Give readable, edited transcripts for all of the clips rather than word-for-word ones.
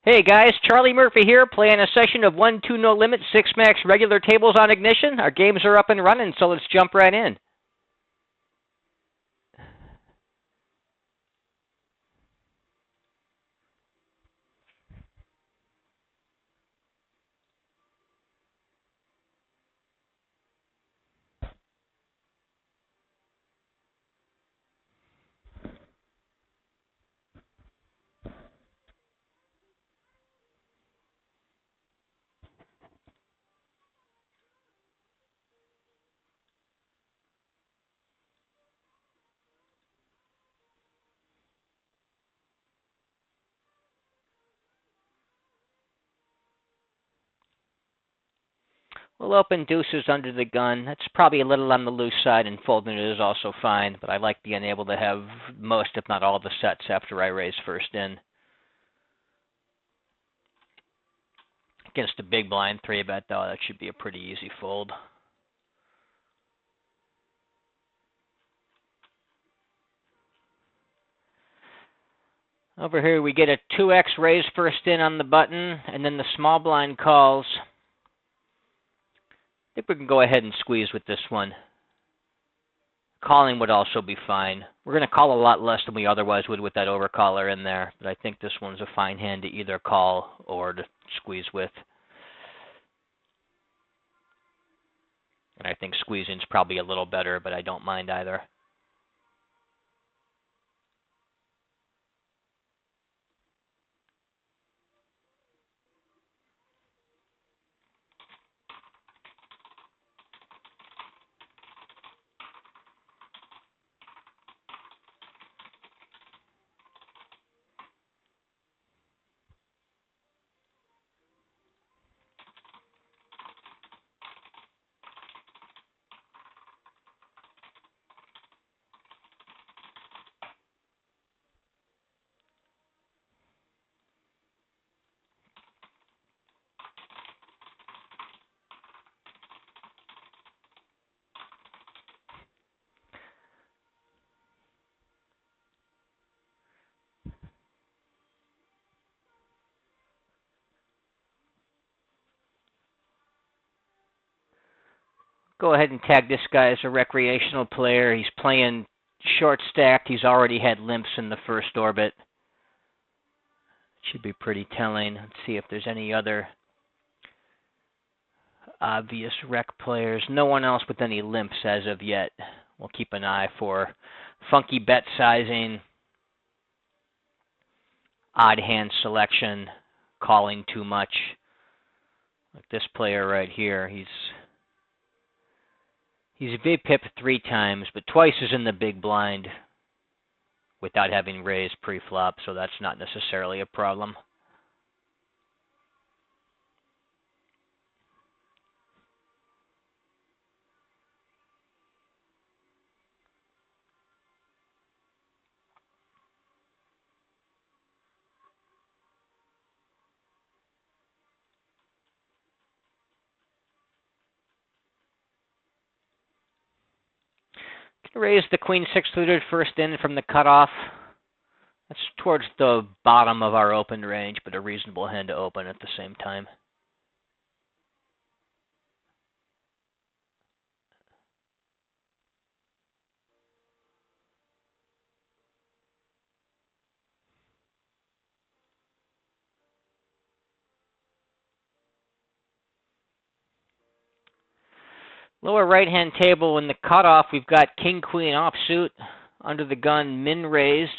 Hey guys, Charlie Murphy here, playing a session of 1-2 No Limit 6 Max regular tables on Ignition. Our games are up and running, so let's jump right in. We'll open deuces under the gun. That's probably a little on the loose side, and folding it is also fine, but I like being able to have most, if not all, the sets after I raise first in. Against a big blind 3-bet, though, that should be a pretty easy fold. Over here we get a 2x raise first in on the button, and then the small blind calls. I think we can go ahead and squeeze with this one. Calling would also be fine. We're going to call a lot less than we otherwise would with that overcaller in there, but I think this one's a fine hand to either call or to squeeze with. And I think squeezing's probably a little better, but I don't mind either. Go ahead and tag this guy as a recreational player. He's playing short stacked. He's already had limps in the first orbit. Should be pretty telling. Let's see if there's any other obvious rec players. No one else with any limps as of yet. We'll keep an eye for funky bet sizing, odd hand selection, calling too much. Like this player right here, he's big pip 3 times, but twice is in the big blind without having raised pre-flop, so that's not necessarily a problem. Raise the queen 6 suited first in from the cutoff. That's towards the bottom of our open range, but a reasonable hand to open at the same time. Lower right-hand table in the cutoff, we've got king-queen offsuit under the gun, min raised.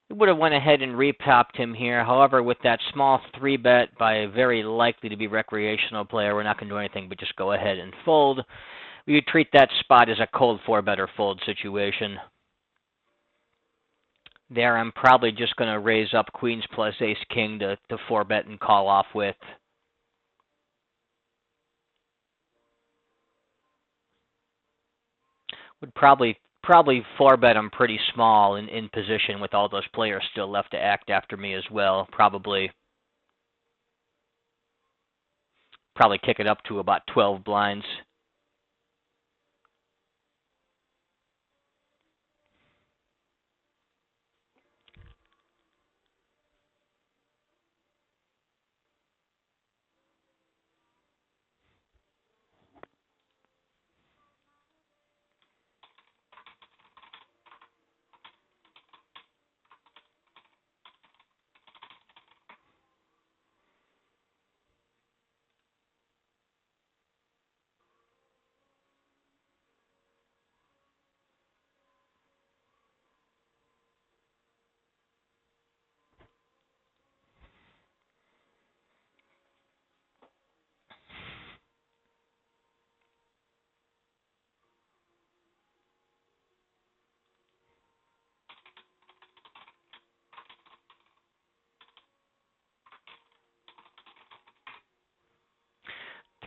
We would have went ahead and repopped him here. However, with that small 3-bet by a very likely to be recreational player, we're not going to do anything but just go ahead and fold. We would treat that spot as a cold 4-bet or fold situation. There, I'm probably just going to raise up queens plus ace-king to 4-bet and call off with. Would probably 4-bet them pretty small in position with all those players still left to act after me as well. Probably kick it up to about 12 blinds.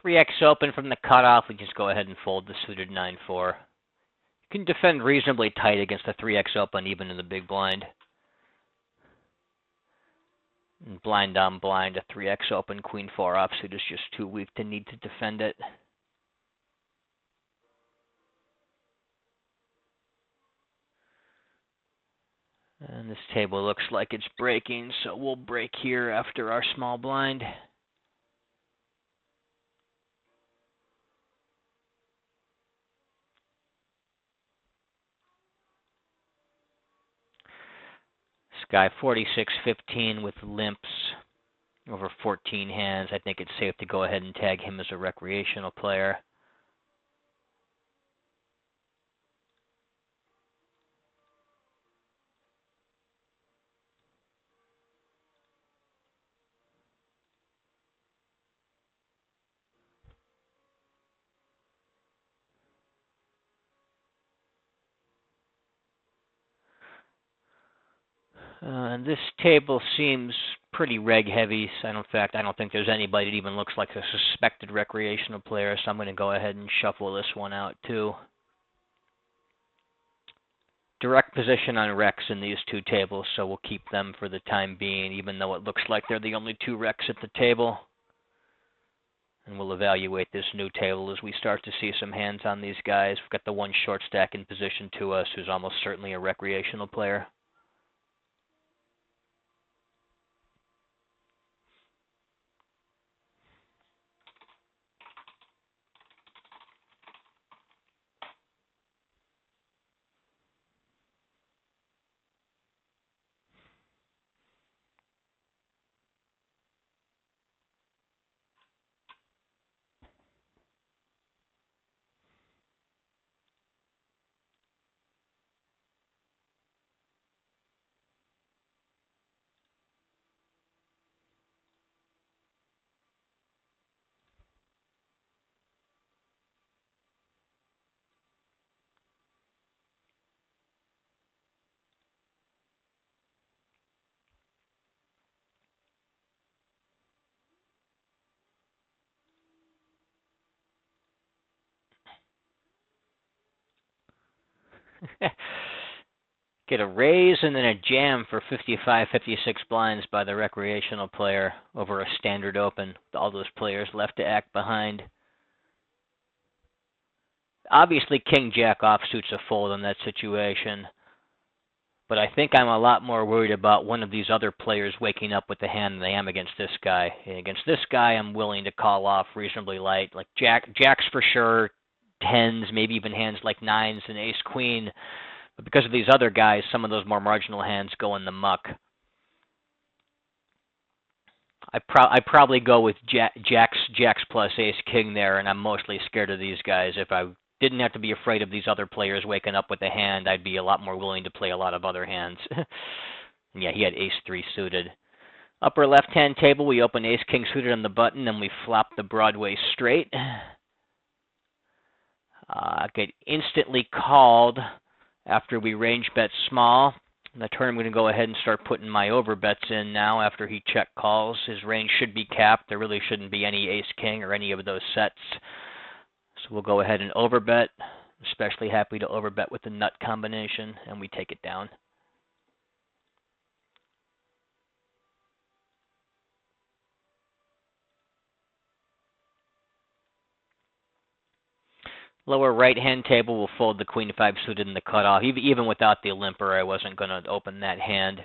3x open from the cutoff, we just go ahead and fold the suited 9-4. You can defend reasonably tight against the 3x open even in the big blind. And blind on blind, a 3x open queen 4 offsuit is just too weak to need to defend it. And this table looks like it's breaking, so we'll break here after our small blind. This guy 46-15 with limps over 14 hands. I think it's safe to go ahead and tag him as a recreational player. And this table seems pretty reg heavy. So in fact, I don't think there's anybody that even looks like a suspected recreational player, so I'm going to go ahead and shuffle this one out too. Direct position on Rex in these two tables, so we'll keep them for the time being, even though it looks like they're the only two Rex at the table. And we'll evaluate this new table as we start to see some hands on these guys. We've got the one short stack in position to us, who's almost certainly a recreational player. Get a raise and then a jam for 55, 56 blinds by the recreational player over a standard open with all those players left to act behind. Obviously, King-Jack offsuit's a fold in that situation, but I think I'm a lot more worried about one of these other players waking up with the hand than I am against this guy. And against this guy, I'm willing to call off reasonably light. Like Jacks for sure, tens, maybe even hands like nines and ace-queen. But because of these other guys, some of those more marginal hands go in the muck. I'd probably go with Jacks plus ace-king there, and I'm mostly scared of these guys. If I didn't have to be afraid of these other players waking up with a hand, I'd be a lot more willing to play a lot of other hands. Yeah, he had ace-3 suited. Upper left-hand table, we open ace-king suited on the button, and we flop the Broadway straight. Get instantly called after we range bet small. In the turn, I'm going to go ahead and start putting my overbets in now after he check calls. His range should be capped. There really shouldn't be any ace-king or any of those sets. So we'll go ahead and overbet. Especially happy to overbet with the nut combination, and we take it down. Lower right-hand table, we'll fold the queen 5 suited in the cutoff. Even without the limper, I wasn't going to open that hand.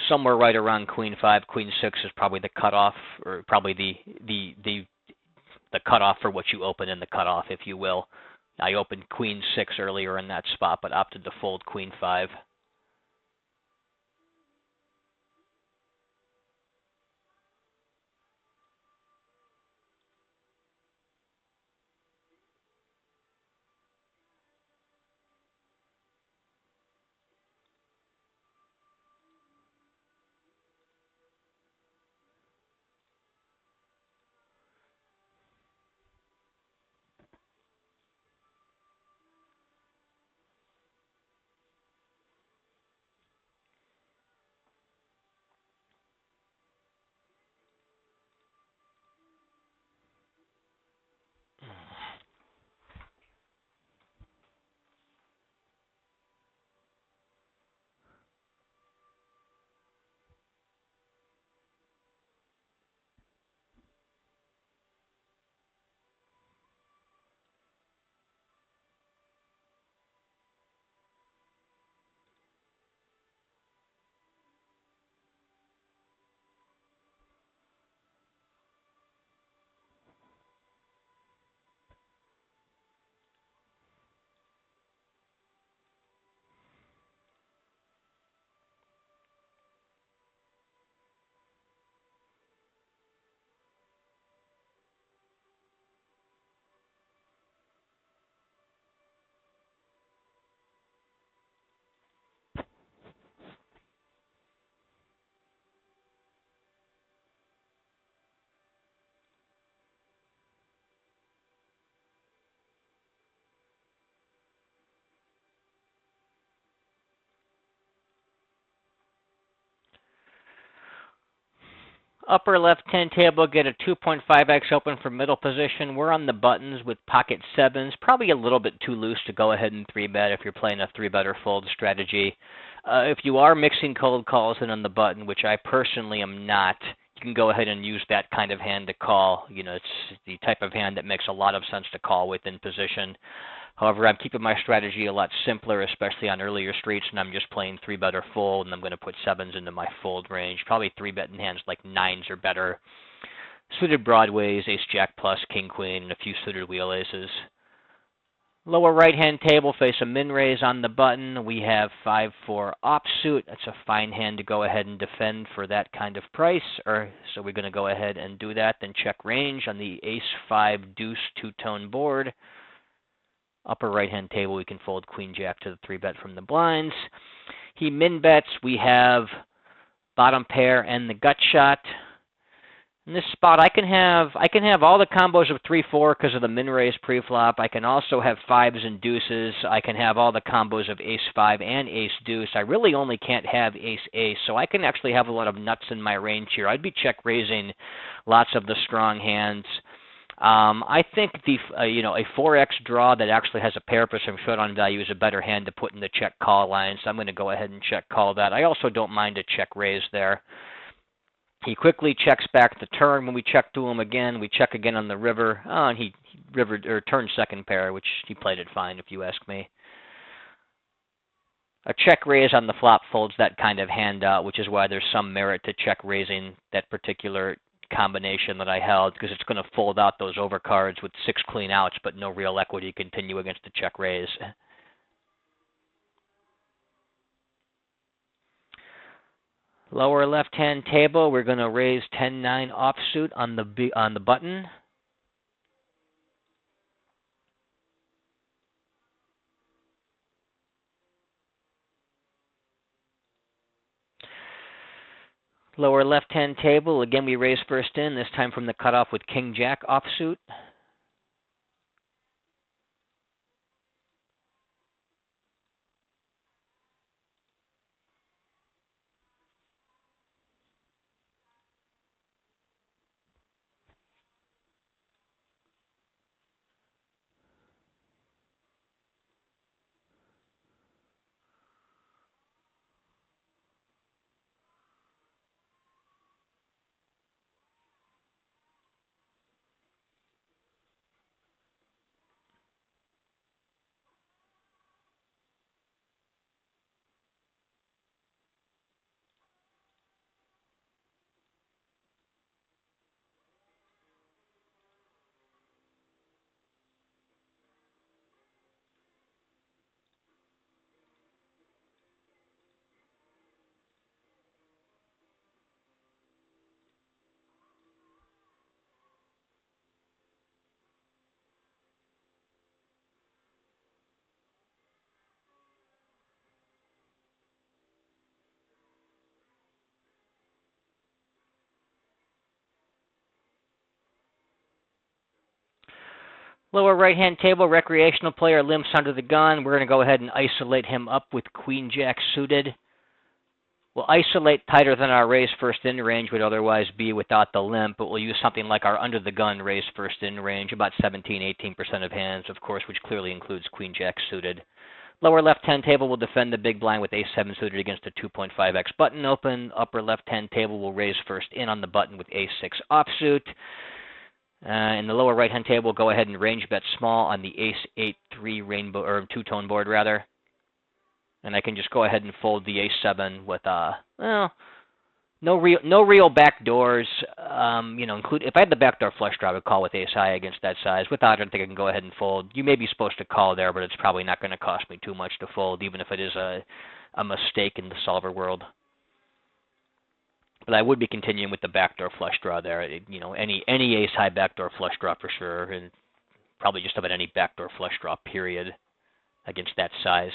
Somewhere right around queen 5, queen 6 is probably the cutoff, or probably the cutoff for what you open in the cutoff, if you will. I opened queen 6 earlier in that spot, but opted to fold queen 5. Upper left-hand table, get a 2.5x open for middle position. We're on the buttons with pocket sevens. Probably a little bit too loose to go ahead and 3-bet if you're playing a 3-bet or fold strategy. If you are mixing cold calls in on the button, which I personally am not, you can go ahead and use that kind of hand to call. You know, it's the type of hand that makes a lot of sense to call within position. However, I'm keeping my strategy a lot simpler, especially on earlier streets, and I'm just playing 3-bet or fold, and I'm going to put sevens into my fold range. Probably 3-betting hands like nines or better. Suited broadways, ace jack plus, king queen, and a few suited wheel aces. Lower right-hand table, face a min raise on the button. We have 5-4 offsuit. That's a fine hand to go ahead and defend for that kind of price. So we're going to go ahead and do that, then check range on the ace-5 deuce two-tone board. Upper right-hand table, we can fold queen jack to the 3-bet from the blinds. He min bets. We have bottom pair and the gut shot. In this spot, I can have all the combos of 3-4 because of the min raise preflop. I can also have fives and deuces. I can have all the combos of ace-5 and ace-deuce. I really only can't have ace-ace, so I can actually have a lot of nuts in my range here. I'd be check raising lots of the strong hands. I think a 4x draw that actually has a pair for some showdown value is a better hand to put in the check call line, so I'm going to go ahead and check call that. I also don't mind a check raise there. He quickly checks back the turn. When we check to him again, we check again on the river. Oh, and he turned second pair, which he played it fine if you ask me. A check raise on the flop folds that kind of hand out, which is why there's some merit to check raising that particular combination that I held, because it's going to fold out those overcards with 6 clean outs, but no real equity to continue against the check raise. Lower left-hand table, we're going to raise 10-9 offsuit on the button. Lower left-hand table, again we raise first in, this time from the cutoff with king-jack offsuit. Lower right-hand table, recreational player limps under the gun. We're going to go ahead and isolate him up with queen-jack suited. We'll isolate tighter than our raise first in range would otherwise be without the limp, but we'll use something like our under the gun raise first in range, about 17-18% of hands, of course, which clearly includes queen-jack suited. Lower left-hand table will defend the big blind with ace-7 suited against a 2.5x button open. Upper left-hand table will raise first in on the button with ace-6 offsuit. In the lower right-hand table, we'll go ahead and range bet small on the ace-8-3 rainbow or two-tone board rather, and I can just go ahead and fold the ace-7 with no real back doors. Include if I had the backdoor flush draw, I would call with ace high against that size. Without it, I think I can go ahead and fold. You may be supposed to call there, but it's probably not going to cost me too much to fold, even if it is a mistake in the solver world. But I would be continuing with the backdoor flush draw there. Any ace-high backdoor flush draw for sure, and probably just about any backdoor flush draw period against that size.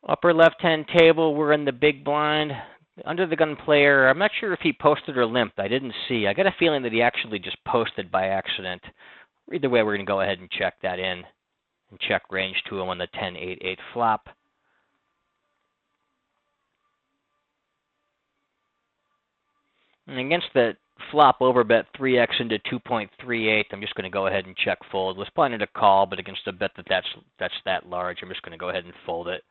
Upper left-hand table, we're in the big blind. Under the gun player, I'm not sure if he posted or limped. I didn't see. I got a feeling that he actually just posted by accident. Either way, we're going to go ahead and check that in and check range to him on the 10-8-8 flop. And against the flop overbet 3x into 2.38, I'm just going to go ahead and check fold. Was planning to call, but against a bet that's that large, I'm just going to go ahead and fold it.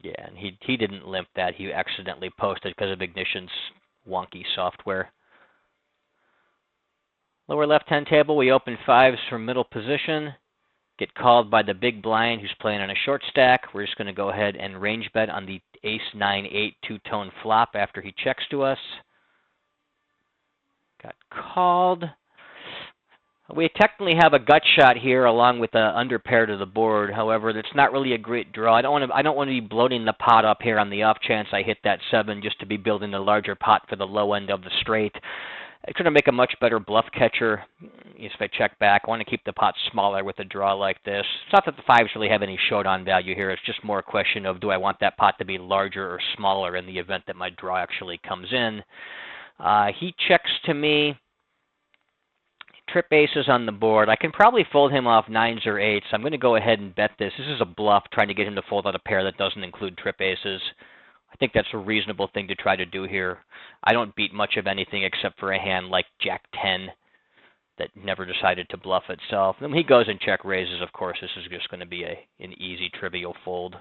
Yeah, and he didn't limp that. He accidentally posted because of Ignition's wonky software. Lower left-hand table, we open fives from middle position. Get called by the big blind who's playing on a short stack. We're just going to go ahead and range bet on the ace-9-8 two-tone flop after he checks to us. Got called. We technically have a gut shot here along with the under pair to the board. However, it's not really a great draw. I don't want to be bloating the pot up here on the off chance I hit that 7 just to be building a larger pot for the low end of the straight. It's going to make a much better bluff catcher if I check back. I want to keep the pot smaller with a draw like this. It's not that the fives really have any showdown value here. It's just more a question of, do I want that pot to be larger or smaller in the event that my draw actually comes in. He checks to me. Trip aces on the board. I can probably fold him off 9s or 8s. I'm going to go ahead and bet this. This is a bluff, trying to get him to fold out a pair that doesn't include trip aces. I think that's a reasonable thing to try to do here. I don't beat much of anything except for a hand like Jack 10 that never decided to bluff itself. And when he goes and check raises, of course, this is just going to be an easy, trivial fold.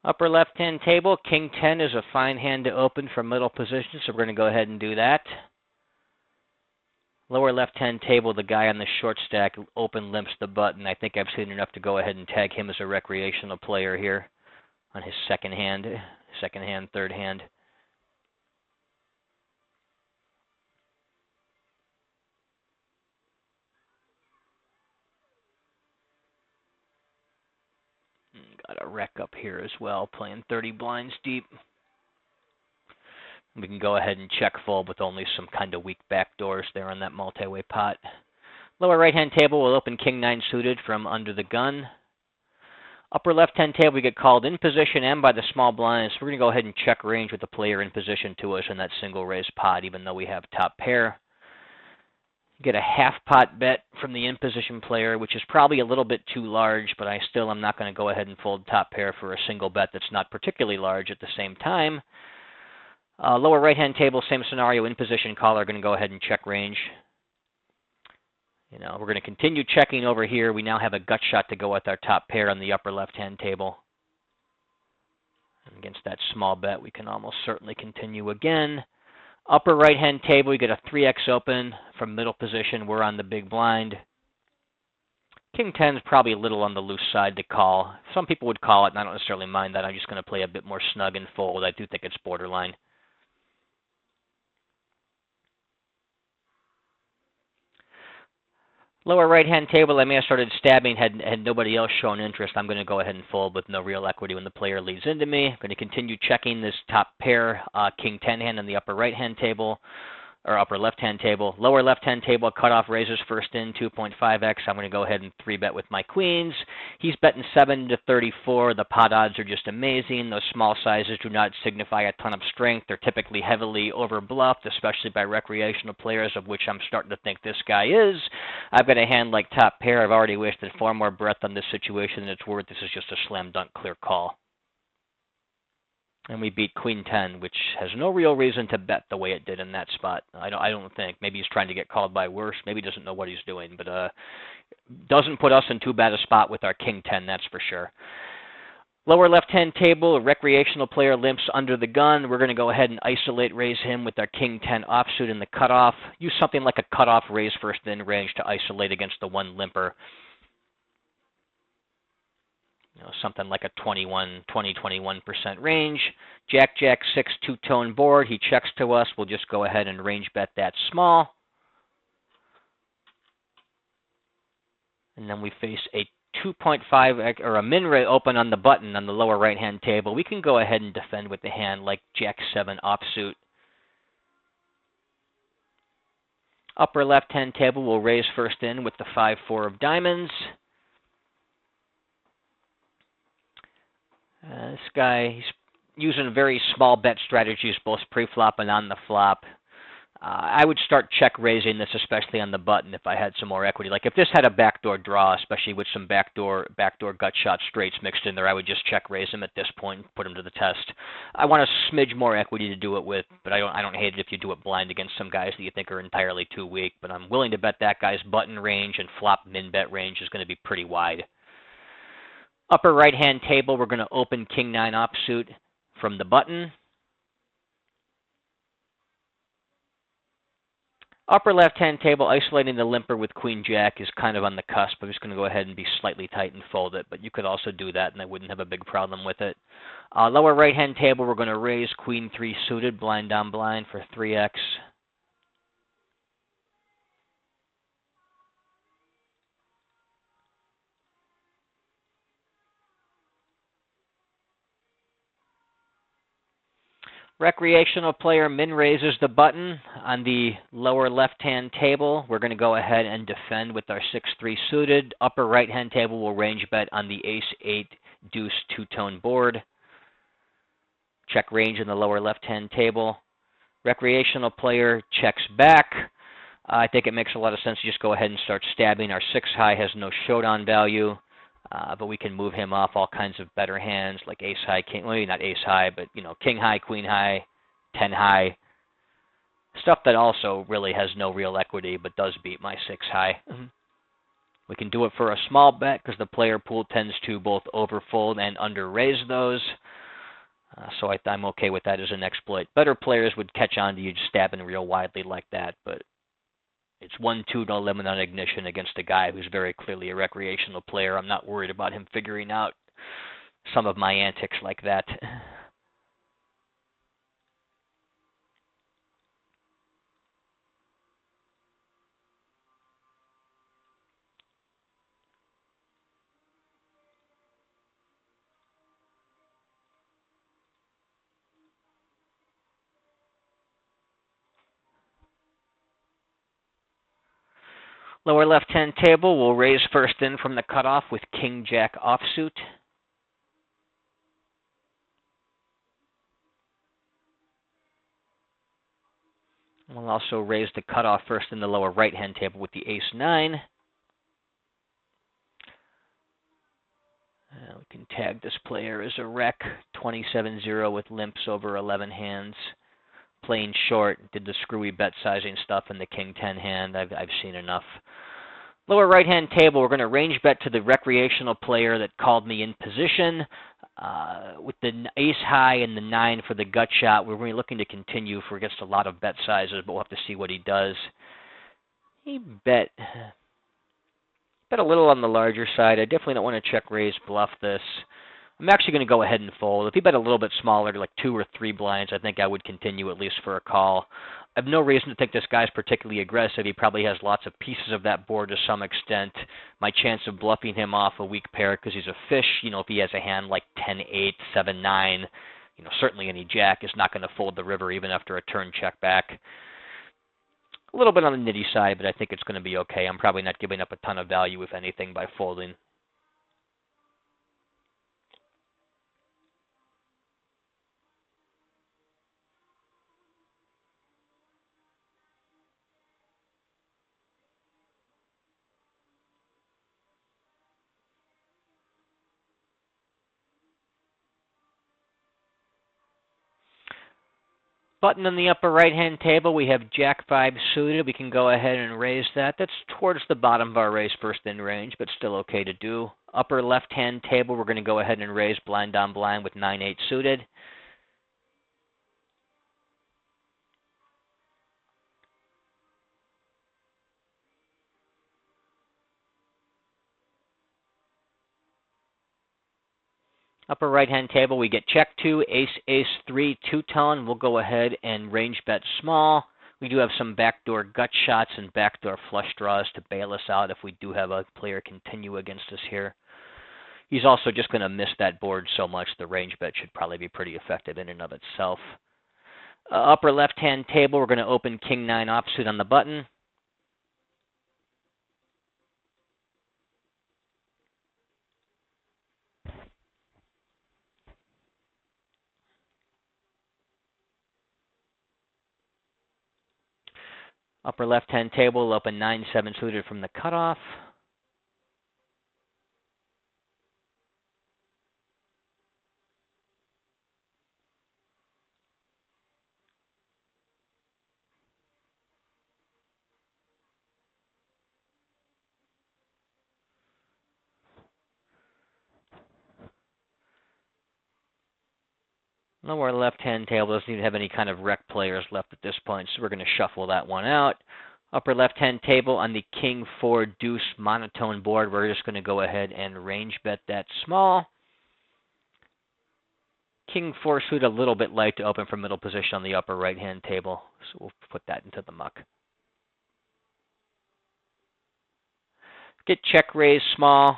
Upper left-hand table, King 10 is a fine hand to open from middle position, so we're going to go ahead and do that. Lower left-hand table, the guy on the short stack open limps the button. I think I've seen enough to go ahead and tag him as a recreational player here on his second hand, third hand. Got a wreck up here as well, playing 30 blinds deep. We can go ahead and check fold with only some kind of weak backdoors there on that multi-way pot. Lower right-hand table, we'll open King 9 suited from under the gun. Upper left-hand table, we get called in position and by the small blinds. So we're going to go ahead and check range with the player in position to us in that single raise pot, even though we have top pair. Get a half pot bet from the in position player, which is probably a little bit too large, but I still am not going to go ahead and fold top pair for a single bet that's not particularly large at the same time. Lower right-hand table, same scenario, in position caller, going to go ahead and check range. We're going to continue checking over here. We now have a gut shot to go with our top pair on the upper left-hand table. And against that small bet, we can almost certainly continue again. Upper right-hand table, you get a 3x open from middle position. We're on the big blind. King 10 is probably a little on the loose side to call. Some people would call it, and I don't necessarily mind that. I'm just going to play a bit more snug and fold. I do think it's borderline. Lower right-hand table, I may have started stabbing, had nobody else shown interest. I'm going to go ahead and fold with no real equity when the player leads into me. I'm going to continue checking this top pair, King 10 hand on the upper right-hand table, or upper left-hand table. Lower left-hand table, cutoff raises first in, 2.5x. I'm going to go ahead and 3-bet with my queens. He's betting 7 to 34. The pot odds are just amazing. Those small sizes do not signify a ton of strength. They're typically heavily over-bluffed, especially by recreational players, of which I'm starting to think this guy is. I've got a hand like top pair. I've already wasted far more breath on this situation than it's worth. This is just a slam dunk clear call. And we beat Queen 10, which has no real reason to bet the way it did in that spot. I don't think. Maybe he's trying to get called by worse. Maybe he doesn't know what he's doing. But doesn't put us in too bad a spot with our King 10, that's for sure. Lower left-hand table, a recreational player limps under the gun. We're going to go ahead and isolate raise him with our King 10 offsuit in the cutoff. Use something like a cutoff raise first in range to isolate against the one limper. Something like a 20-21% range. Jack, 6, two-tone board. He checks to us. We'll just go ahead and range bet that small. And then we face a 2.5 or a min raise open on the button on the lower right-hand table. We can go ahead and defend with the hand like Jack 7 offsuit. Upper left-hand table, we'll raise first in with the 5-4 of diamonds. This guy, he's using very small bet strategies, both pre-flop and on the flop. I would start check raising this, especially on the button, if I had some more equity. Like if this had a backdoor draw, especially with some backdoor gut shot straights mixed in there, I would just check raise him at this point and put him to the test. I want a smidge more equity to do it with, but I don't hate it if you do it blind against some guys that you think are entirely too weak. But I'm willing to bet that guy's button range and flop min bet range is going to be pretty wide. Upper right-hand table, we're going to open King 9 offsuit from the button. Upper left-hand table, isolating the limper with Queen Jack is kind of on the cusp. I'm just going to go ahead and be slightly tight and fold it, but you could also do that and I wouldn't have a big problem with it. Lower right-hand table, we're going to raise Queen 3 suited, blind on blind for 3x. Recreational player min raises the button on the lower left-hand table. We're going to go ahead and defend with our 6-3 suited. Upper right-hand table will range bet on the ace-8 deuce two-tone board. Check range in the lower left-hand table. Recreational player checks back. I think it makes a lot of sense to just go ahead and start stabbing. Our 6-high has no showdown value. But we can move him off all kinds of better hands like ace high, king, well, maybe not ace high, but king high, queen high, 10 high. Stuff that also really has no real equity but does beat my 6 high. We can do it for a small bet because the player pool tends to both overfold and under raise those. So I'm okay with that as an exploit. Better players would catch on to you just stabbing real widely like that, but it's 1-2, no limit on ignition against a guy who's very clearly a recreational player. I'm not worried about him figuring out some of my antics like that. Lower left-hand table, we'll raise first in from the cutoff with King Jack offsuit. We'll also raise the cutoff first in the lower right-hand table with the ace-9. We can tag this player as a rec, 27-0 with limps over 11 hands. Playing short, did the screwy bet sizing stuff in the King 10 hand. I've seen enough. Lower right-hand table, we're going to range bet to the recreational player that called me in position. With the ace high and the 9 for the gut shot, we're really looking to continue for against a lot of bet sizes, but we'll have to see what he does. He bet a little on the larger side. I definitely don't want to check raise bluff this. I'm actually going to go ahead and fold. If he bet a little bit smaller, like 2 or 3 blinds, I think I would continue at least for a call. I have no reason to think this guy's particularly aggressive. He probably has lots of pieces of that board to some extent. My chance of bluffing him off a weak pair because he's a fish, if he has a hand like 10-8, 7-9, certainly any jack is not going to fold the river even after a turn check back. A little bit on the nitty side, but I think it's going to be okay. I'm probably not giving up a ton of value, if anything, by folding. button in the upper right-hand table, we have Jack 5 suited. We can go ahead and raise that. That's towards the bottom of our raise first in range, but still okay to do. Upper left-hand table, we're going to go ahead and raise blind on blind with 9-8 suited. Upper right-hand table, we get check 2, ace, ace 3, two-tone. We'll go ahead and range bet small. We do have some backdoor gut shots and backdoor flush draws to bail us out if we do have a player continue against us here. He's also just going to miss that board so much, the range bet should probably be pretty effective in and of itself. Upper left-hand table, we're going to open King 9 offsuit on the button. Upper left-hand table, we'll open 9-7 suited from the cutoff. Lower left-hand table doesn't even have any kind of rec players left at this point, so we're going to shuffle that one out. Upper left-hand table on the King 4 deuce monotone board, we're just going to go ahead and range bet that small. King 4 suit a little bit light to open from middle position on the upper right-hand table, so we'll put that into the muck. Get check raise small.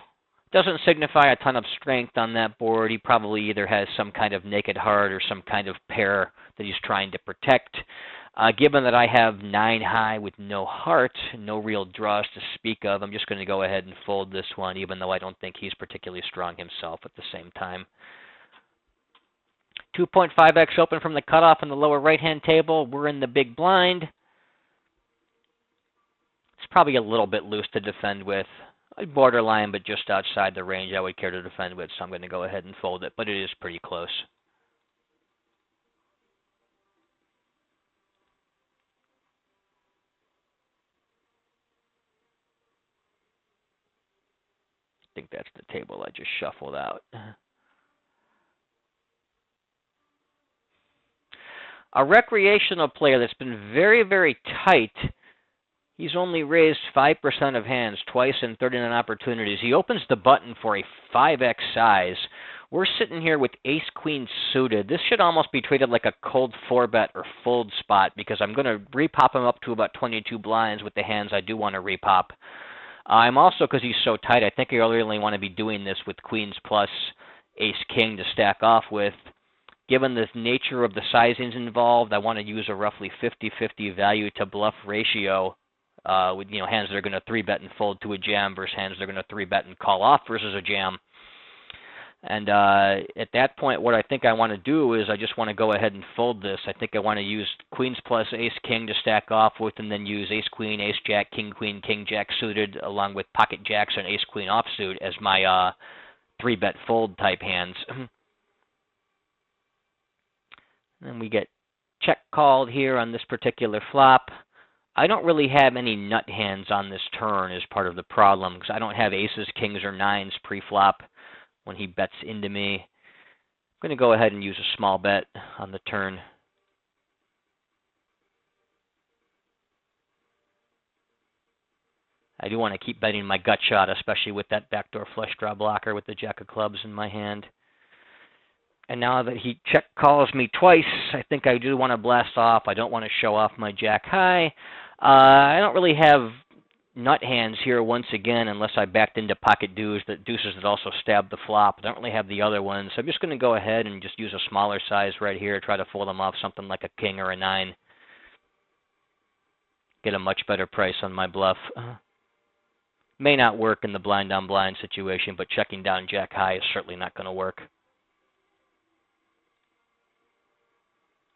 Doesn't signify a ton of strength on that board. He probably either has some kind of naked heart or some kind of pair that he's trying to protect. Given that I have 9 high with no heart, no real draws to speak of, I'm just going to go ahead and fold this one, even though I don't think he's particularly strong himself at the same time. 2.5x open from the cutoff in the lower right-hand table. We're in the big blind. It's probably a little bit loose to defend with. Borderline, but just outside the range I would care to defend with, so I'm going to go ahead and fold it, but it is pretty close. I think that's the table I just shuffled out. A recreational player that's been very, very tight. He's only raised 5% of hands twice in 39 opportunities. He opens the button for a 5x size. We're sitting here with ace-queen suited. This should almost be treated like a cold 4-bet or fold spot because I'm going to repop him up to about 22 blinds with the hands I do want to repop. I'm also, because he's so tight, I think I really want to be doing this with queens plus ace-king to stack off with. Given the nature of the sizings involved, I want to use a roughly 50-50 value to bluff ratio. With hands that are going to 3-bet and fold to a jam versus hands that are going to 3-bet and call off versus a jam. And at that point, what I think I want to do is I just want to go ahead and fold this. I think I want to use queens plus ace-king to stack off with, and then use ace-queen, ace-jack, king-queen, king-jack suited, along with pocket jacks and ace-queen offsuit as my 3-bet fold type hands. And we get check called here on this particular flop. I don't really have any nut hands on this turn as part of the problem because I don't have aces, kings, or nines pre-flop when he bets into me. I'm going to go ahead and use a small bet on the turn. I do want to keep betting my gut shot, especially with that backdoor flush draw blocker with the jack of clubs in my hand. And now that he check calls me twice, I think I do want to blast off. I don't want to show off my jack high. I don't really have nut hands here once again unless I backed into pocket deuces that also stab the flop. I don't really have the other ones. So I'm just going to go ahead and just use a smaller size right here, try to fold them off something like a king or a 9. Get a much better price on my bluff. May not work in the blind on blind situation, but checking down jack high is certainly not going to work.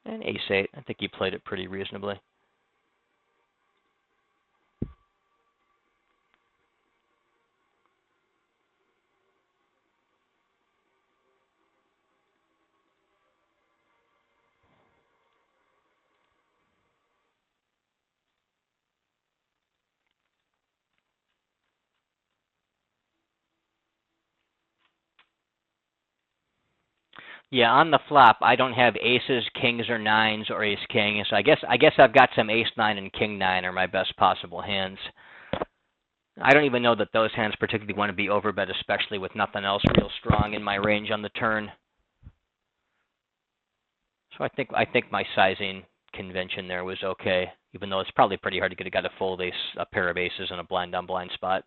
And ace-8, I think he played it pretty reasonably. Yeah, on the flop, I don't have aces, kings, or nines, or ace king. So I guess I've got some ace nine and king nine are my best possible hands. I don't even know that those hands particularly want to be overbet, especially with nothing else real strong in my range on the turn. So I think my sizing convention there was okay, even though it's probably pretty hard to get a guy to fold a pair of aces in a blind on blind spot.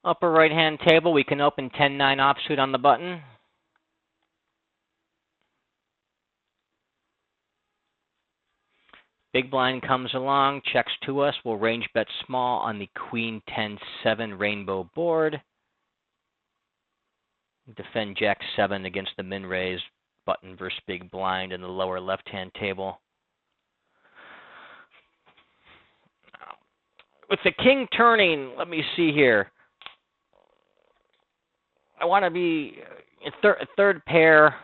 Upper right-hand table, we can open 10-9 offsuit on the button. Big blind comes along, checks to us. We'll range bet small on the Queen 10-7 rainbow board. Defend Jack 7 against the min raise button versus big blind in the lower left-hand table. With the king turning, let me see here. I want to be a third pair,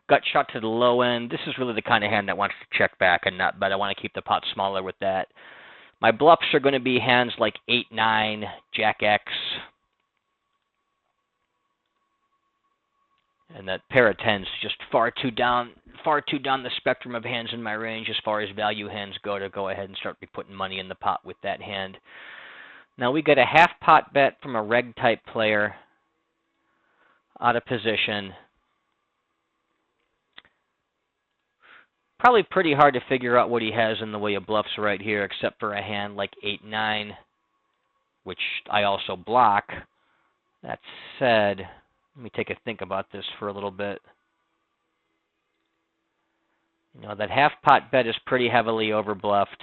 gut shot to the low end. This is really the kind of hand that wants to check back and not bet. I want to keep the pot smaller with that. My bluffs are going to be hands like 8-9, Jack X, and that pair of tens just far too down the spectrum of hands in my range as far as value hands go to go ahead and start putting money in the pot with that hand. Now we get a half pot bet from a reg type player out of position. Probably pretty hard to figure out what he has in the way of bluffs right here, except for a hand like 8-9, which I also block. That said, let me take a think about this for a little bit. You know, that half pot bet is pretty heavily overbluffed,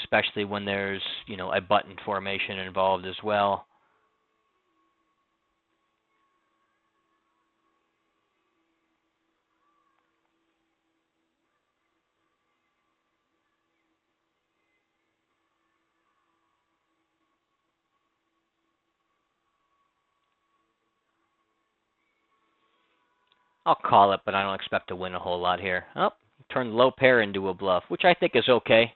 especially when there's, you know, a button formation involved as well. I'll call it, but I don't expect to win a whole lot here. Oh, turned low pair into a bluff, which I think is okay.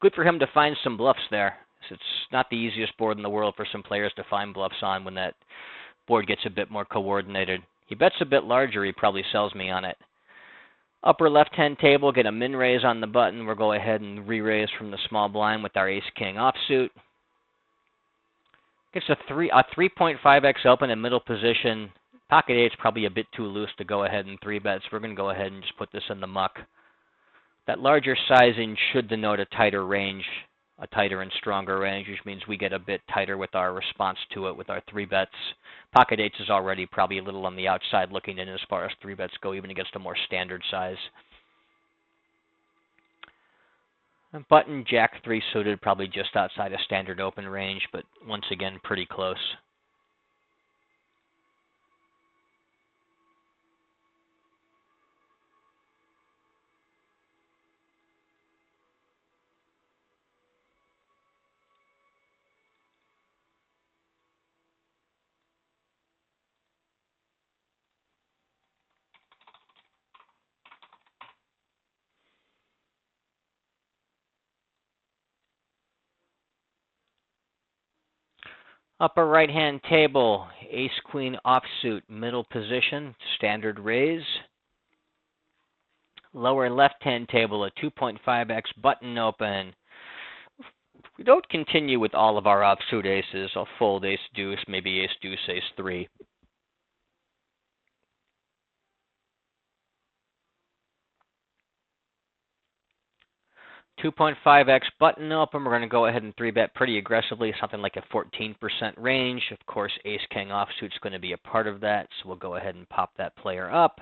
Good for him to find some bluffs there. It's not the easiest board in the world for some players to find bluffs on when that board gets a bit more coordinated. He bets a bit larger, he probably sells me on it. Upper left-hand table, get a min raise on the button. We'll go ahead and re-raise from the small blind with our ace-king offsuit. Gets a 3.5x open in middle position. Pocket 8's probably a bit too loose to go ahead and 3-bet, so we're going to go ahead and just put this in the muck. That larger sizing should denote a tighter range, a tighter and stronger range, which means we get a bit tighter with our response to it with our 3-bets. Pocket 8's is already probably a little on the outside looking in as far as 3-bets go, even against a more standard size. And button Jack 3 suited, probably just outside a standard open range, but once again, pretty close. Upper right-hand table, ace-queen offsuit, middle position, standard raise. Lower left-hand table, a 2.5x button open. don't continue with all of our offsuit aces. I'll fold ace deuce, maybe ace deuce, ace three. $2.5x button open. We're going to go ahead and 3-bet pretty aggressively, something like a 14% range. Of course, ace-king offsuit is going to be a part of that, so we'll go ahead and pop that player up.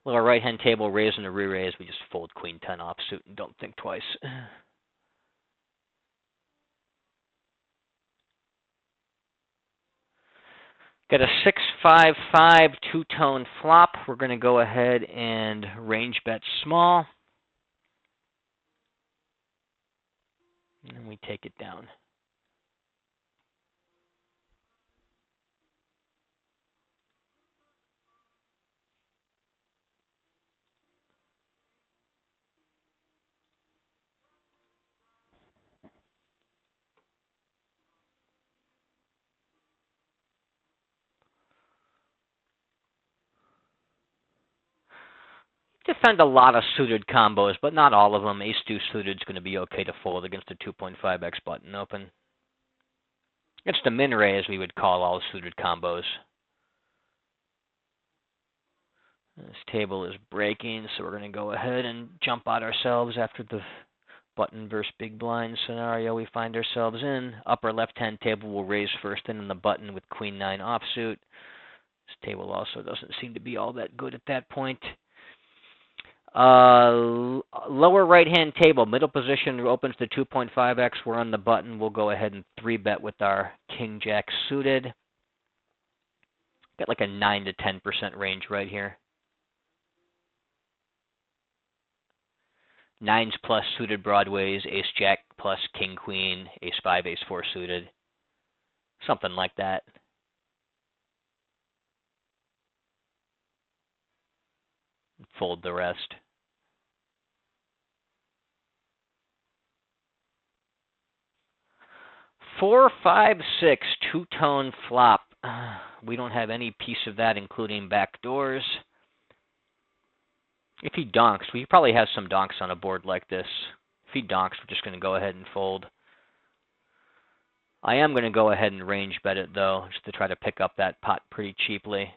Lower right-hand table, raise and a re-raise. We just fold queen 10 offsuit and don't think twice. Got a 6-5-5 two-tone flop. We're going to go ahead and range bet small. And we take it down. Defend a lot of suited combos, but not all of them. Ace-deuce suited is going to be okay to fold against a 2.5x button open. It's the min raise we would call all suited combos. This table is breaking, so we're going to go ahead and jump out ourselves after the button versus big blind scenario we find ourselves in. Upper left-hand table will raise first in the button with queen 9 offsuit. This table also doesn't seem to be all that good at that point. Lower right-hand table, middle position opens to 2.5x. We're on the button. We'll go ahead and 3-bet with our king-jack suited. Got like a 9 to 10% range right here. 9s plus suited broadways, ace-jack plus king-queen, ace-5, ace-4 suited. Something like that. Fold the rest. Four, 5, 6, two-tone flop. We don't have any piece of that, including back doors. If he donks, we probably have some donks on a board like this. If he donks, we're just going to go ahead and fold. I am going to go ahead and range bet it, though, just to try to pick up that pot pretty cheaply.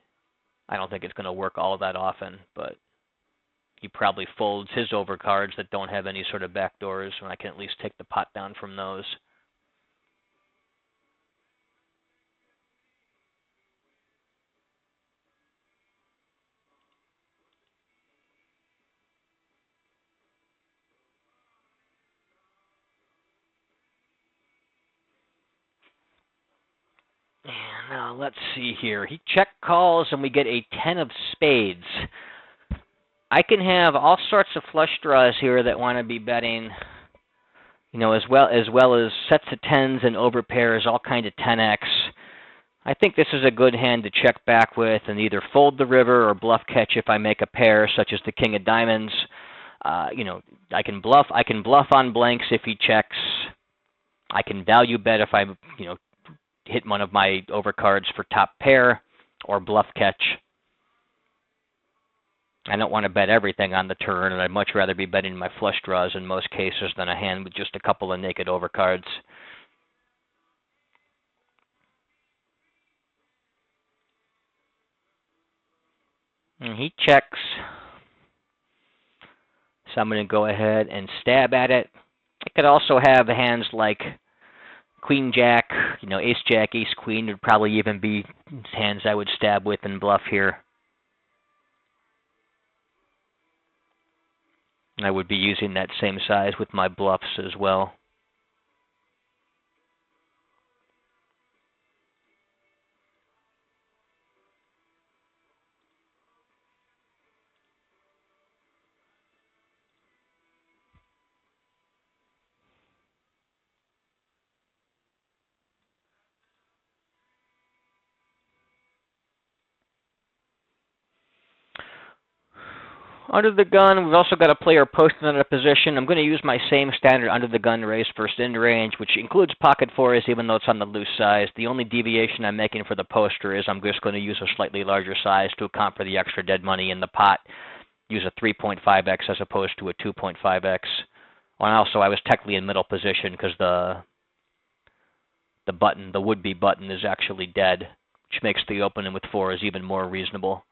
I don't think it's going to work all that often, but he probably folds his overcards that don't have any sort of back doors, and I can at least take the pot down from those. And let's see here. He check calls, and we get a 10 of spades. I can have all sorts of flush draws here that want to be betting, you know, as well as sets of 10s and over pairs, all kind of 10x. I think this is a good hand to check back with and either fold the river or bluff catch if I make a pair, such as the king of diamonds. You know, I can bluff on blanks if he checks. I can value bet if I, you know, hit one of my overcards for top pair or bluff catch. I don't want to bet everything on the turn, and I'd much rather be betting my flush draws in most cases than a hand with just a couple of naked overcards. And he checks. So I'm going to go ahead and stab at it. I could also have hands like Queen Jack, you know, Ace Jack, Ace Queen would probably even be hands I would stab with and bluff here. I would be using that same size with my bluffs as well. Under the gun, we've also got a player posted under position. I'm going to use my same standard under the gun raise first in range, which includes pocket fours, even though it's on the loose size. The only deviation I'm making for the poster is I'm just going to use a slightly larger size to account for the extra dead money in the pot. Use a 3.5x as opposed to a 2.5x. Well, and also I was technically in middle position because the button, the would-be button, is actually dead, which makes the opening with 4s even more reasonable.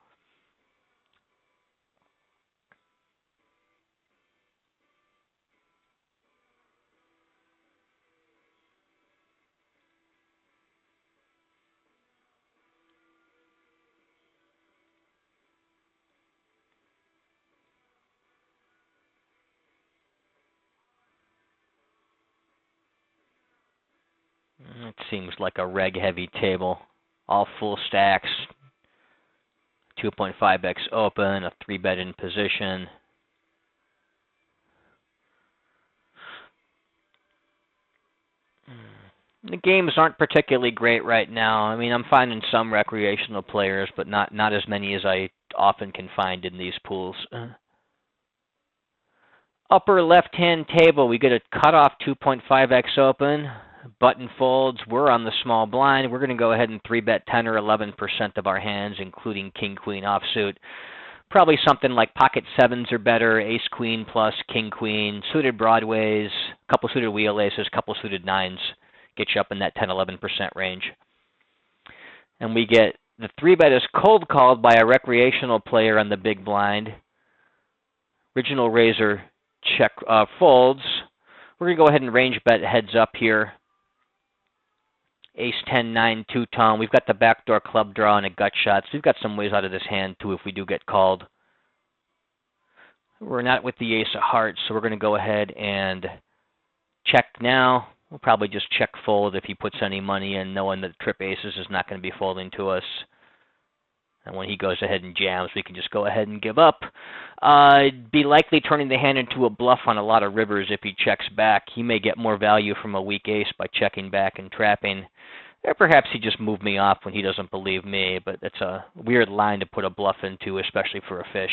It seems like a reg-heavy table. All full stacks, 2.5x open, a 3-bet in position. The games aren't particularly great right now. I mean, I'm finding some recreational players, but not as many as I often can find in these pools. Upper left-hand table, we get a cutoff 2.5x open. Button folds. We're on the small blind. We're going to go ahead and 3-bet 10 or 11% of our hands, including king, queen offsuit. Probably something like pocket 7s or better, ace, queen plus, king, queen, suited broadways, couple suited wheel aces, couple suited 9s. Get you up in that 10, 11% range. And we get the 3-bet is cold called by a recreational player on the big blind. Original raiser check folds. We're going to go ahead and range bet heads up here. Ace 10, 9, two-tone. We've got the backdoor club draw and a gut shot. So we've got some ways out of this hand, too, if we do get called. We're not with the ace of hearts, so we're going to go ahead and check now. We'll probably just check fold if he puts any money in, knowing that trip aces is not going to be folding to us. And when he goes ahead and jams, we can just go ahead and give up. Be likely turning the hand into a bluff on a lot of rivers if he checks back. He may get more value from a weak ace by checking back and trapping. Or perhaps he just moved me off when he doesn't believe me, but it's a weird line to put a bluff into, especially for a fish.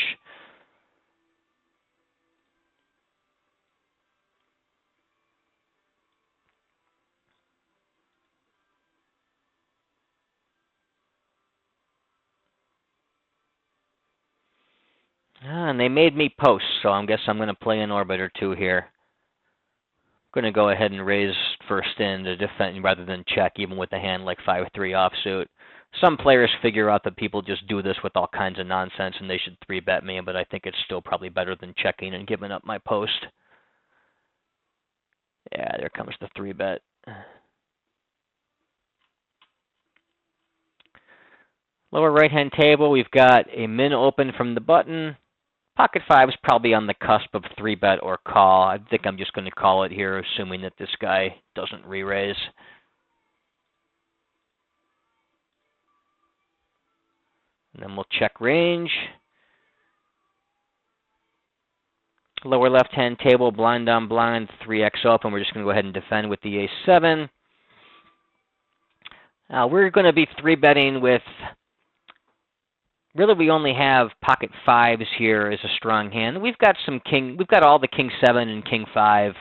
And they made me post, so I guess I'm going to play an orbit or two here. I'm going to go ahead and raise first in to defend rather than check, even with a hand like 5-3 offsuit. Some players figure out that people just do this with all kinds of nonsense and they should 3-bet me, but I think it's still probably better than checking and giving up my post. Yeah, there comes the 3-bet. Lower right-hand table, we've got a min open from the button. Pocket 5 is probably on the cusp of 3-bet or call. I think I'm just going to call it here, assuming that this guy doesn't re-raise. And then we'll check range. Lower left-hand table, blind on blind, 3x open. We're just going to go ahead and defend with the ace 7. We're going to be 3-betting with... Really, we only have pocket 5s here as a strong hand. We've got some king. We've got all the king 7 and king 5,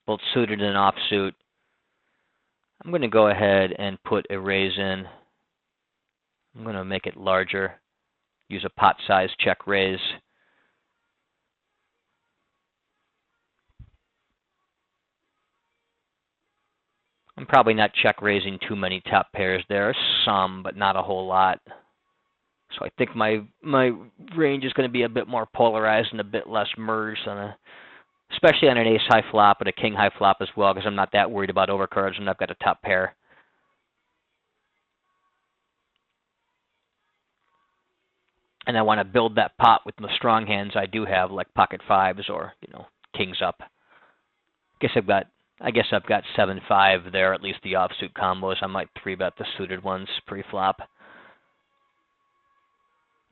both suited and offsuit. I'm going to go ahead and put a raise in. I'm going to make it larger. Use a pot size check raise. I'm probably not check raising too many top pairs there. Some, but not a whole lot. So I think my range is going to be a bit more polarized and a bit less merged, especially on an ace high flop and a king high flop as well, because I'm not that worried about overcards and I've got a top pair. And I want to build that pot with the strong hands I do have, like pocket 5s or kings up. I guess I've got 7-5 there, at least the offsuit combos. I might 3-bet the suited ones pre-flop.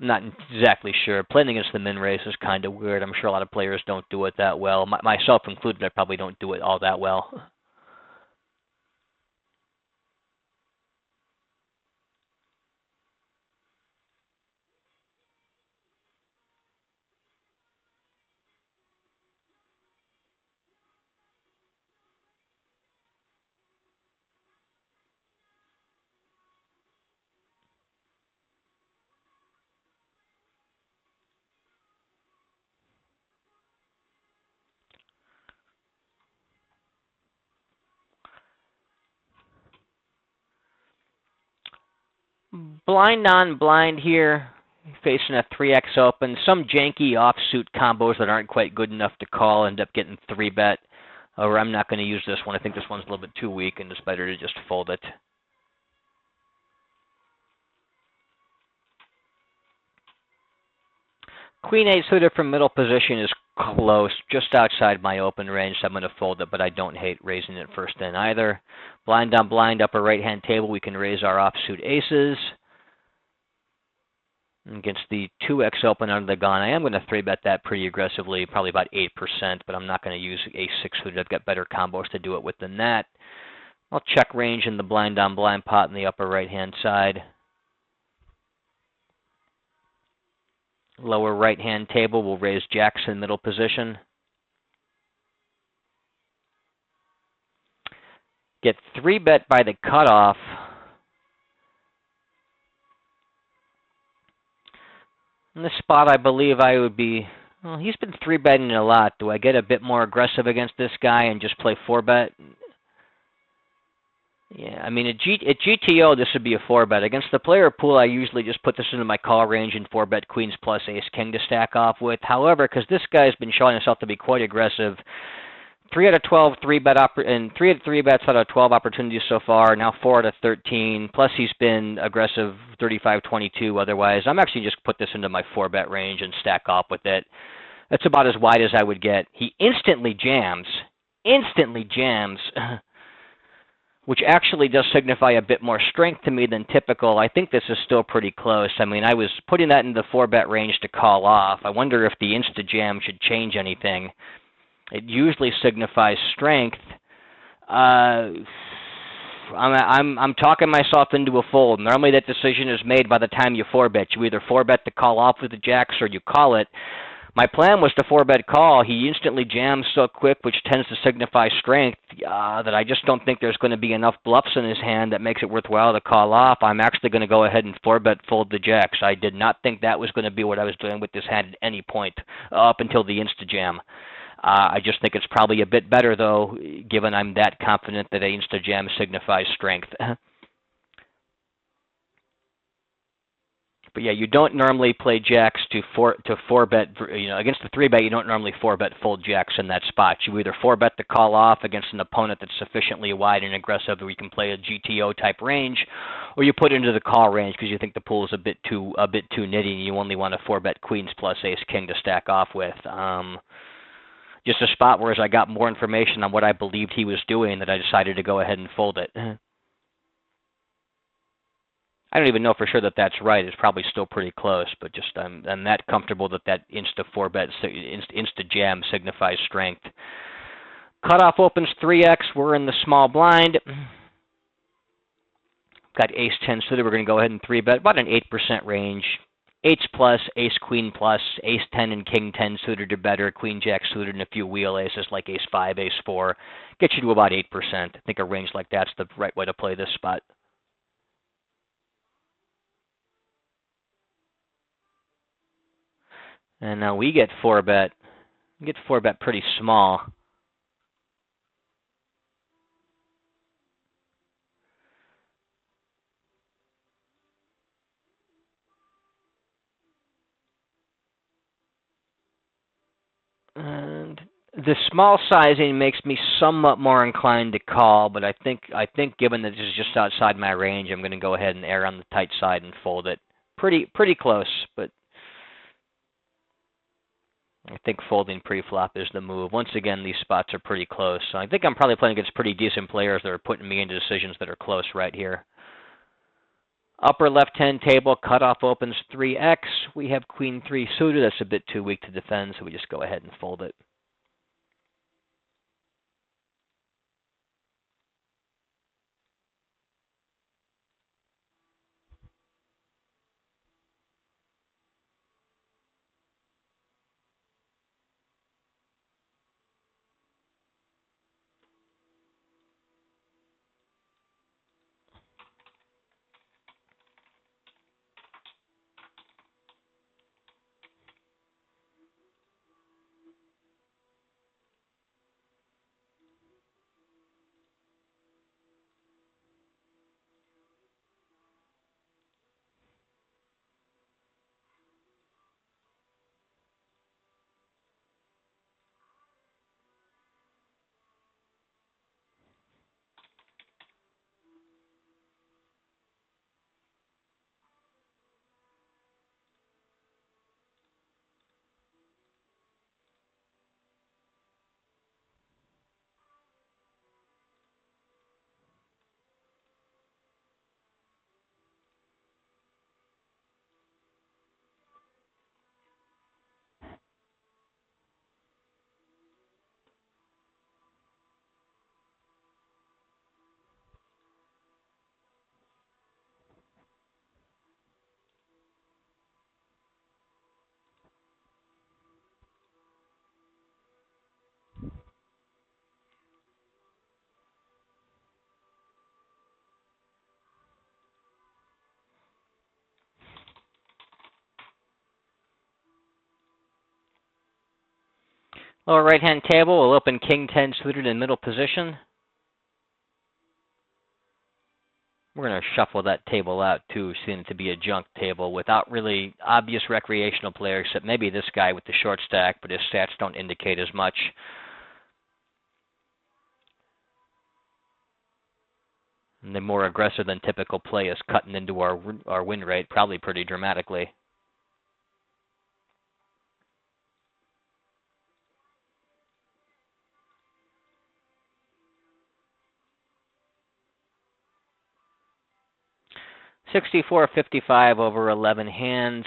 I'm not exactly sure. Playing against the min raise is kind of weird. I'm sure a lot of players don't do it that well. Myself included, I probably don't do it all that well. Blind on blind here, facing a 3x open. Some janky offsuit combos that aren't quite good enough to call end up getting 3-bet. Or I'm not going to use this one. I think this one's a little bit too weak, and it's better to just fold it. Queen 8 suited from middle position is close, just outside my open range, so I'm going to fold it, but I don't hate raising it first in either. Blind on blind, upper right-hand table, we can raise our offsuit aces. Against the 2x open under the gun, I am going to 3-bet that pretty aggressively, probably about 8%, but I'm not going to use ace 6 suited. I've got better combos to do it with than that. I'll check range in the blind on blind pot in the upper right-hand side. Lower right-hand table, we'll raise jacks in middle position. Get 3-bet by the cutoff. In this spot, I believe I would be, well, he's been 3-betting a lot. Do I get a bit more aggressive against this guy and just play 4-bet? Yeah, I mean, at GTO, this would be a 4-bet. Against the player pool, I usually just put this into my call range and 4-bet queens plus ace-king to stack off with. However, because this guy's been showing himself to be quite aggressive, 3 out of 12 3-bet and 3 out of 3 bets out of 12 opportunities so far. Now 4 out of 13. Plus, he's been aggressive 35-22. Otherwise, I'm actually just put this into my 4-bet range and stack off with it. That's about as wide as I would get. He instantly jams, which actually does signify a bit more strength to me than typical. I think this is still pretty close. I mean, I was putting that in the 4-bet range to call off. I wonder if the insta-jam should change anything. It usually signifies strength. I'm talking myself into a fold. Normally that decision is made by the time you 4-bet. You either 4-bet to call off with the jacks or you call it. My plan was to 4-bet call. He instantly jams so quick, which tends to signify strength, that I just don't think there's going to be enough bluffs in his hand that makes it worthwhile to call off. I'm actually going to go ahead and 4-bet fold the jacks. I did not think that was going to be what I was doing with this hand at any point up until the insta-jam. I just think it's probably a bit better, though, given I'm that confident that an insta-jam signifies strength. But yeah, you don't normally play jacks to 4-bet. You know, against the 3-bet, you don't normally 4-bet fold jacks in that spot. You either 4-bet to call off against an opponent that's sufficiently wide and aggressive that we can play a GTO type range, or you put it into the call range because you think the pool is a bit too nitty and you only want to 4-bet queens plus ace king to stack off with. Just a spot where as I got more information on what I believed he was doing, that I decided to go ahead and fold it. I don't even know for sure that that's right. It's probably still pretty close, but just I'm that comfortable that that insta jam signifies strength. Cutoff opens 3x. We're in the small blind. Got ace-10 suited. We're going to go ahead and 3-bet about an 8% range. 8s plus, ace-queen plus, ace-10 and king-10 suited or better, queen-jack suited, and a few wheel aces like ace-5, ace-4. Get you to about 8%. I think a range like that's the right way to play this spot. And now we get 4-bet. We get 4-bet pretty small. And the small sizing makes me somewhat more inclined to call, but I think given that this is just outside my range, I'm going to go ahead and err on the tight side and fold it. Pretty close, but I think folding pre-flop is the move. Once again, these spots are pretty close, so I think I'm probably playing against pretty decent players that are putting me into decisions that are close right here. Upper left-hand table, cutoff opens 3x. We have queen 3 suited. That's a bit too weak to defend, so we just go ahead and fold it. Lower right-hand table, we'll open King 10 suited in middle position. We're going to shuffle that table out too, seeing it to be a junk table without really obvious recreational players, except maybe this guy with the short stack, but his stats don't indicate as much. And the more aggressive than typical play is cutting into our win rate, probably pretty dramatically. $64.55 over 11 hands.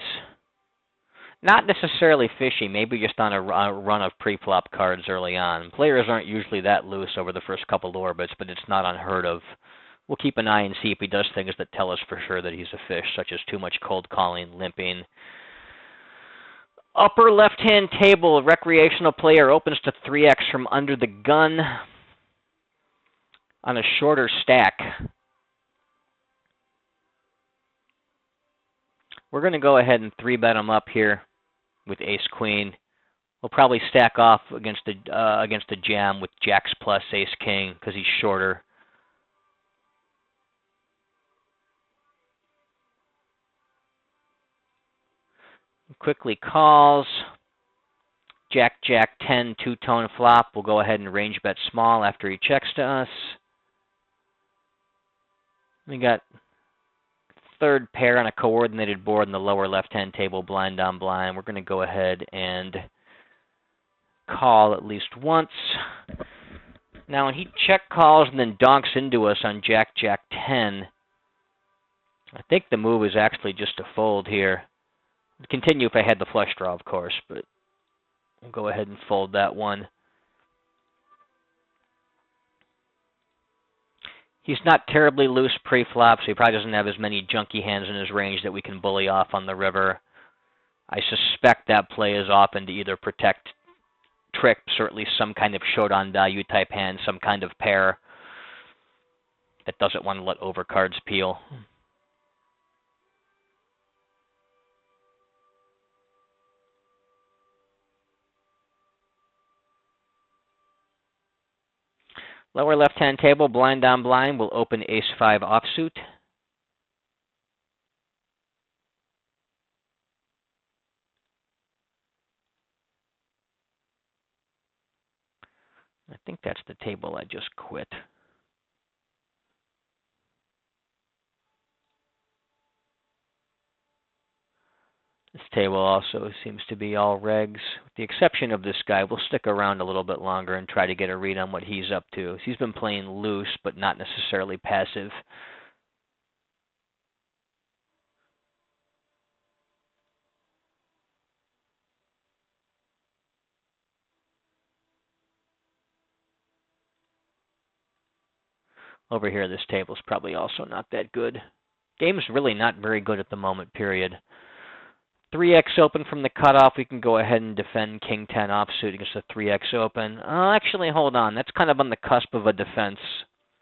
Not necessarily fishy, maybe just on a run of pre-flop cards early on. Players aren't usually that loose over the first couple orbits, but it's not unheard of. We'll keep an eye and see if he does things that tell us for sure that he's a fish, such as too much cold calling, limping. Upper left-hand table, recreational player opens to 3x from under the gun on a shorter stack. We're going to go ahead and 3-bet him up here with ace-queen. We'll probably stack off against the jam with jacks plus ace-king because he's shorter. Quickly calls. Jack, Jack 10, two-tone flop. We'll go ahead and range bet small after he checks to us. We got third pair on a coordinated board in the lower left-hand table, blind on blind. We're going to go ahead and call at least once. Now, when he check calls and then donks into us on Jack, Jack 10, I think the move is actually just to fold here. I'd continue if I had the flush draw, of course, but we'll go ahead and fold that one. He's not terribly loose pre-flop, so he probably doesn't have as many junky hands in his range that we can bully off on the river. I suspect that play is often to either protect tricks or at least some kind of showdown value type hand, some kind of pair that doesn't want to let overcards peel. Lower left-hand table, blind on blind, will open ace-5 offsuit. I think that's the table I just quit. This table also seems to be all regs. With the exception of this guy, we'll stick around a little bit longer and try to get a read on what he's up to. He's been playing loose, but not necessarily passive. Over here, this table's probably also not that good. Game's really not very good at the moment, period. 3x open from the cutoff. We can go ahead and defend King 10 offsuit against a 3x open. Actually, hold on. That's kind of on the cusp of a defense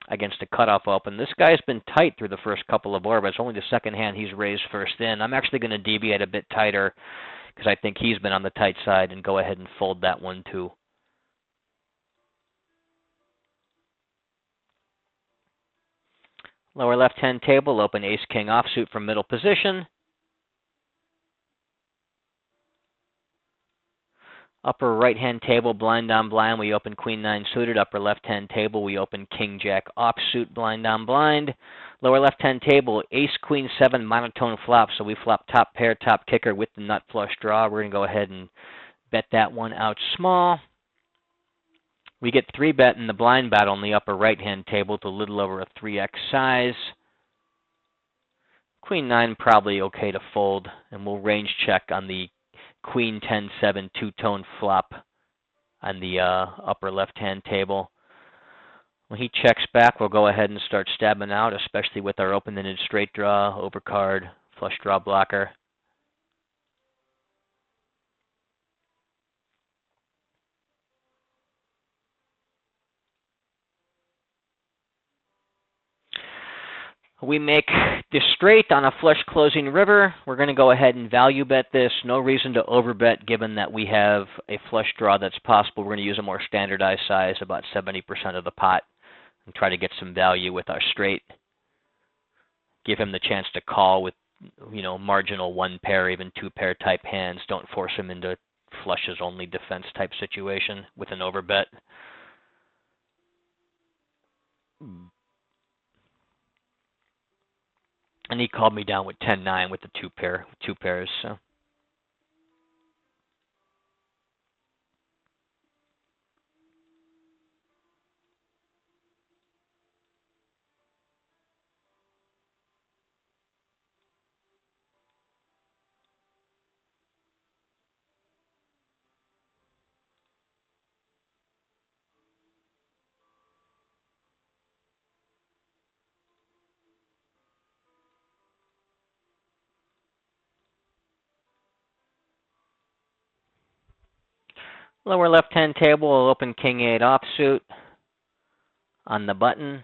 against a cutoff open. This guy's been tight through the first couple of orbits. Only the second hand he's raised first in. I'm actually going to deviate a bit tighter because I think he's been on the tight side and go ahead and fold that one too. Lower left-hand table, open ace-king offsuit from middle position. Upper right-hand table, blind on blind, we open queen 9 suited. Upper left-hand table, we open king jack offsuit, blind on blind. Lower left-hand table, ace queen 7 monotone flop. So we flop top pair, top kicker with the nut flush draw. We're going to go ahead and bet that one out small. We get 3-bet in the blind battle in the upper right-hand table to a little over a 3x size. Queen 9 probably okay to fold, and we'll range check on the Queen 10-7 two-tone flop on the upper left-hand table. When he checks back, we'll go ahead and start stabbing out, especially with our open-ended straight draw, overcard, flush draw blocker. We make the straight on a flush closing river. We're going to go ahead and value bet this. No reason to overbet given that we have a flush draw that's possible. We're going to use a more standardized size, about 70% of the pot, and try to get some value with our straight. Give him the chance to call with, marginal one pair, even two pair type hands. Don't force him into flushes only defense type situation with an overbet. And he called me down with 10-9 with the two pairs. So. Lower left-hand table, we'll open King-8 offsuit on the button.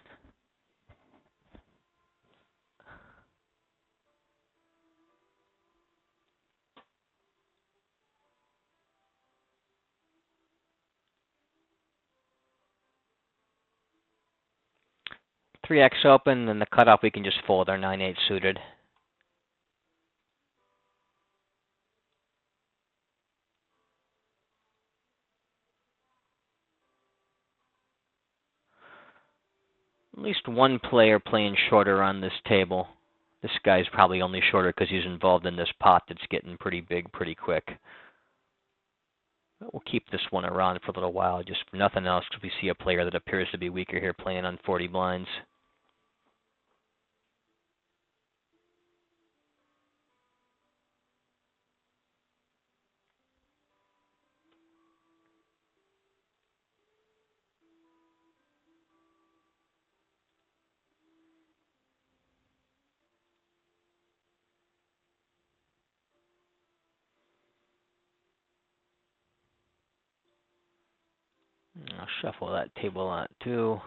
Three X open, and the cutoff we can just fold our 9-8 suited. At least one player playing shorter on this table. This guy's probably only shorter because he's involved in this pot that's getting pretty big pretty quick. But we'll keep this one around for a little while, just for nothing else, because we see a player that appears to be weaker here playing on 40 blinds. I'll shuffle that table out too.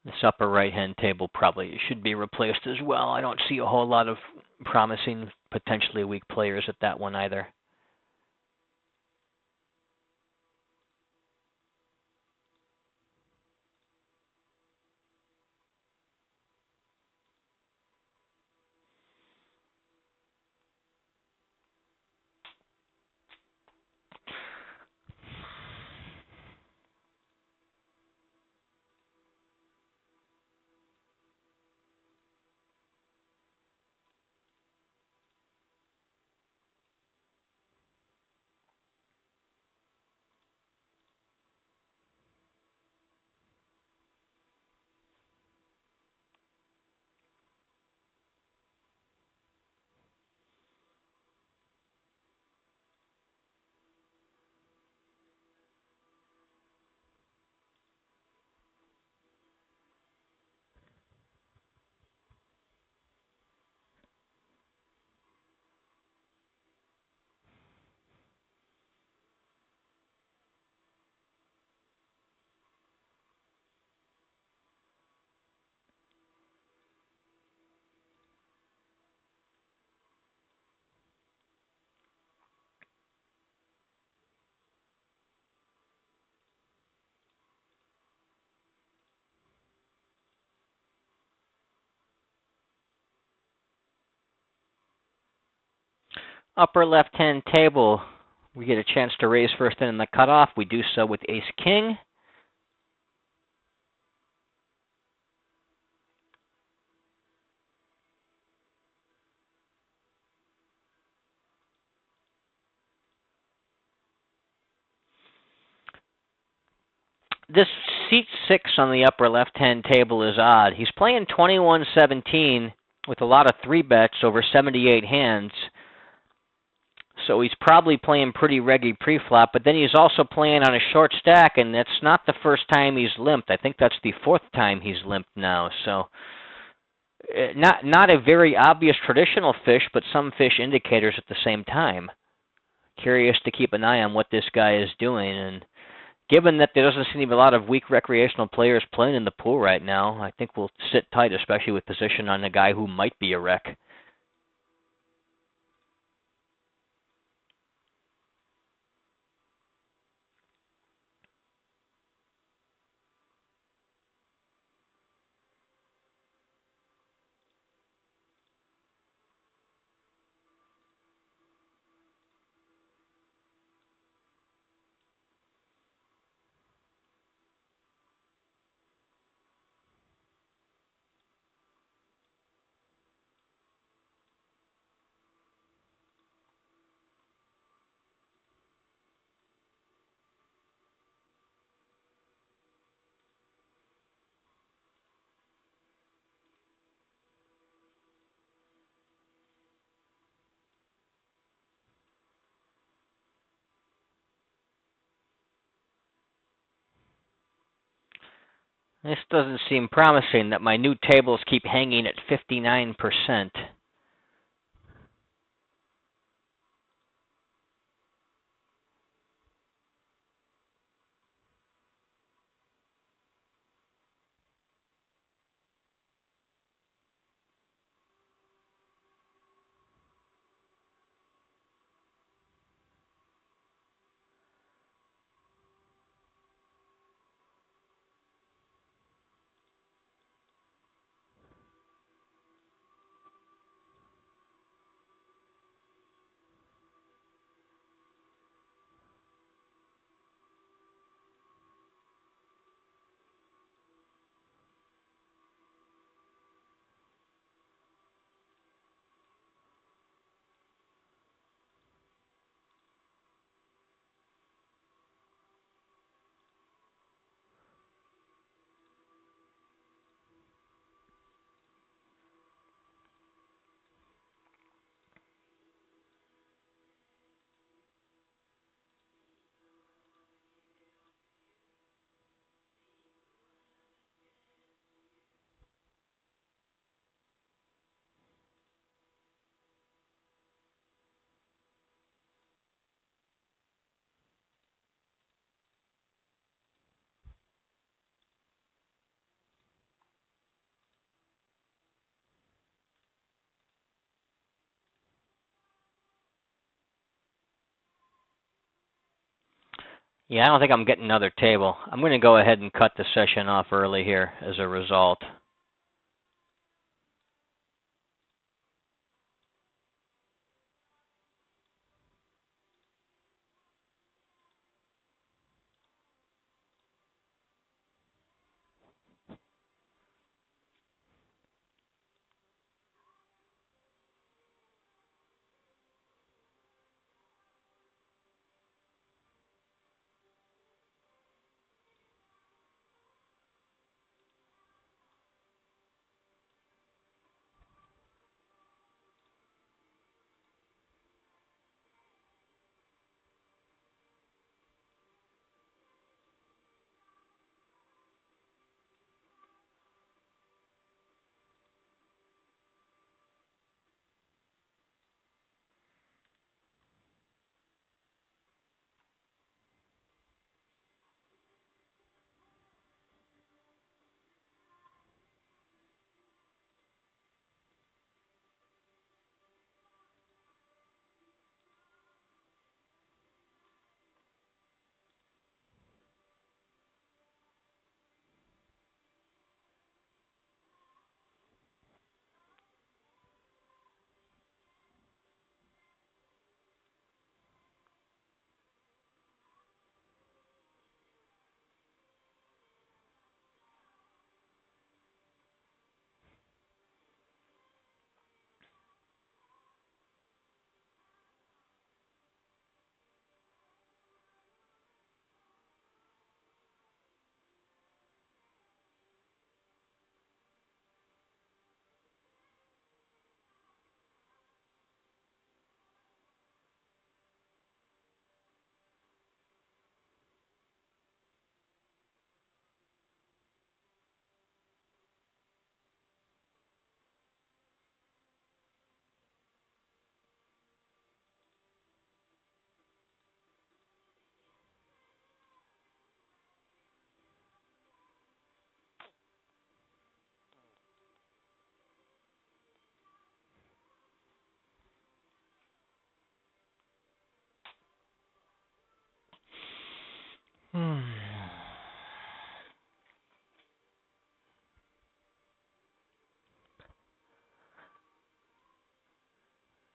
This upper right-hand table probably should be replaced as well. I don't see a whole lot of promising, potentially weak players at that one either. Upper left-hand table, we get a chance to raise first in the cutoff. We do so with Ace-King. This seat 6 on the upper left-hand table is odd. He's playing 21-17 with a lot of 3 bets over 78 hands. So he's probably playing pretty reggy pre-flop, but then he's also playing on a short stack, and that's not the first time he's limped. I think that's the fourth time he's limped now. So not a very obvious traditional fish, but some fish indicators at the same time. Curious to keep an eye on what this guy is doing, and given that there doesn't seem to be a lot of weak recreational players playing in the pool right now, I think we'll sit tight, especially with position on a guy who might be a wreck. This doesn't seem promising that my new tables keep hanging at 59%. Yeah, I don't think I'm getting another table. I'm going to go ahead and cut the session off early here as a result.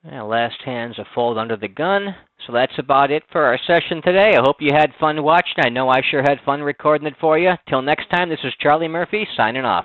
Yeah, last hand's a fold under the gun. So that's about it for our session today. I hope you had fun watching. I know I sure had fun recording it for you. Till next time, this is Charlie Murphy signing off.